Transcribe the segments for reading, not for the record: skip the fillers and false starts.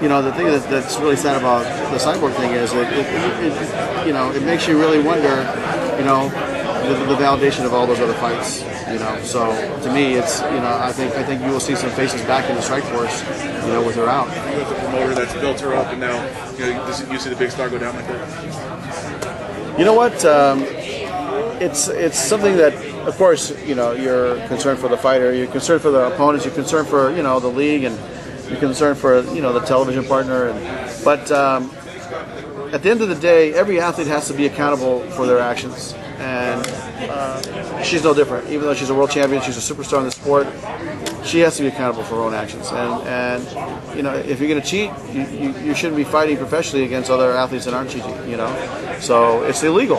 you know, the thing that's really sad about the Cyborg thing is it you know, it makes you really wonder, you know, the validation of all those other fights. You know, so to me, it's, you know, I think you will see some faces back in the Strikeforce, you know, with her out. You have the promoter that's built her up, and now you see the big star go down like that. You know what? It's something that, of course, you know, you're concerned for the fighter, you're concerned for the opponents, you're concerned for, you know, the league, and you're concerned for, you know, the television partner. But at the end of the day, every athlete has to be accountable for their actions. And she's no different. Even though she's a world champion, she's a superstar in the sport, she has to be accountable for her own actions. And you know, if you're going to cheat, you shouldn't be fighting professionally against other athletes that aren't cheating, you know. So it's illegal.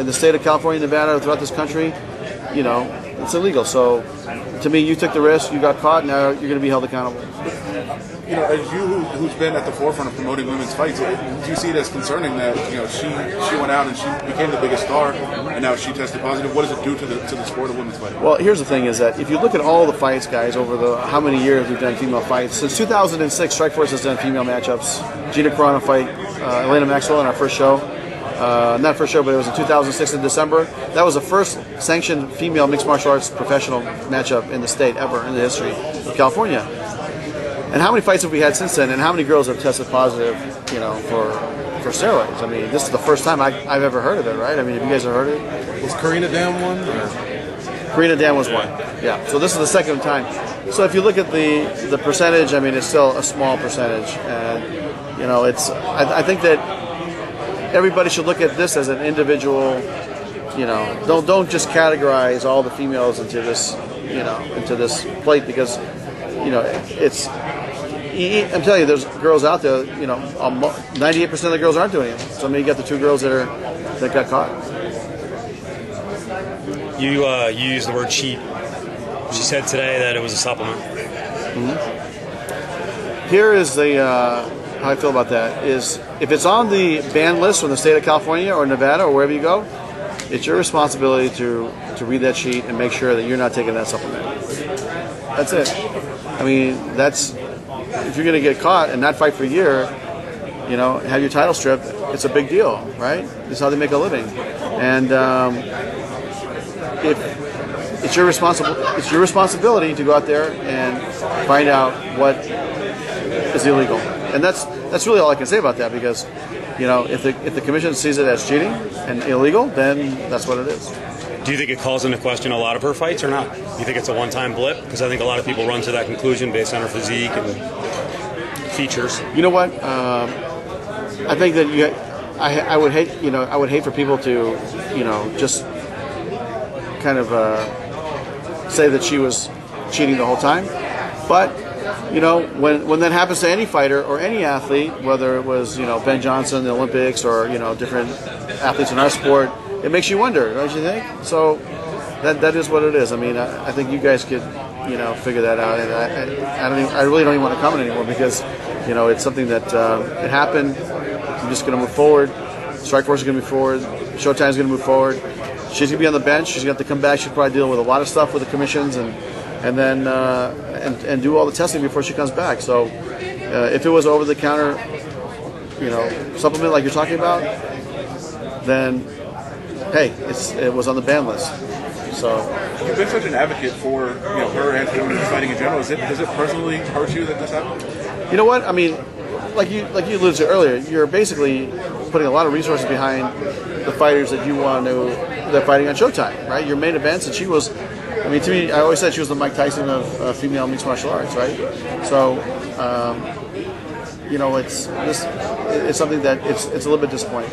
In the state of California, Nevada, throughout this country, you know, it's illegal. So to me, you took the risk, you got caught, now you're going to be held accountable. You know, as you who's been at the forefront of promoting women's fights, do you see it as concerning that, you know, she went out and she became the biggest star, and now she tested positive? What does it do to the sport of women's fighting? Well, here's the thing: is that if you look at all the fights, guys, over the how many years we've done female fights since 2006, Strikeforce has done female matchups. Gina Carano fight Elena Maxwell in our first show. Not first show, but it was in 2006 in December. That was the first sanctioned female mixed martial arts professional matchup in the state ever in the history of California. And how many fights have we had since then? And how many girls have tested positive, you know, for steroids? I mean, this is the first time I've ever heard of it, right? I mean, have you guys ever heard of it? Was Karina Dam one? Or? Karina Dam was one. Yeah. So this is the second time. So if you look at the percentage, I mean, it's still a small percentage, and you know, it's. I think that everybody should look at this as an individual. You know, don't just categorize all the females into this, you know, into this plate, because, you know, it's. I'm telling you, there's girls out there. You know, 98% of the girls aren't doing it. So I mean, you got the two girls that got caught. You used the word cheat. She said today that it was a supplement. Mm-hmm. Here is the how I feel about that is, if it's on the ban list from the state of California or Nevada or wherever you go, it's your responsibility to read that sheet and make sure that you're not taking that supplement. That's it. I mean, that's, if you're going to get caught and not fight for a year, you know, have your title stripped, it's a big deal, right? This is how they make a living. And if it's your responsibility to go out there and find out what is illegal. And that's really all I can say about that, because, you know, if the commission sees it as cheating and illegal, then that's what it is. Do you think it calls into question a lot of her fights or not? Do you think it's a one-time blip? Because I think a lot of people run to that conclusion based on her physique and features. You know what? I think that I would hate, you know, I would hate for people to, you know, just kind of say that she was cheating the whole time. But, you know, when that happens to any fighter or any athlete, whether it was, you know, Ben Johnson in the Olympics or, you know, different athletes in our sport, it makes you wonder, don't you think? So that is what it is. I mean, I think you guys could, you know, figure that out. And I really don't even want to comment anymore, because, you know, it's something that it happened. I'm just going to move forward. Strikeforce is going to move forward. Showtime is going to move forward. She's going to be on the bench. She's going to have to come back. She'll probably deal with a lot of stuff with the commissions and then and do all the testing before she comes back. So if it was over the counter, you know, supplement like you're talking about, then hey, it was on the ban list. So you've been such an advocate for, you know, her and women's fighting in general. Does it personally hurt you that this happened? You know what? I mean, like you alluded to earlier, you're basically putting a lot of resources behind the fighters that you want to, that are fighting on Showtime, right? Your main events, and she was, I mean, to me, I always said she was the Mike Tyson of female mixed martial arts, right? So, you know, it's something that it's a little bit disappointing.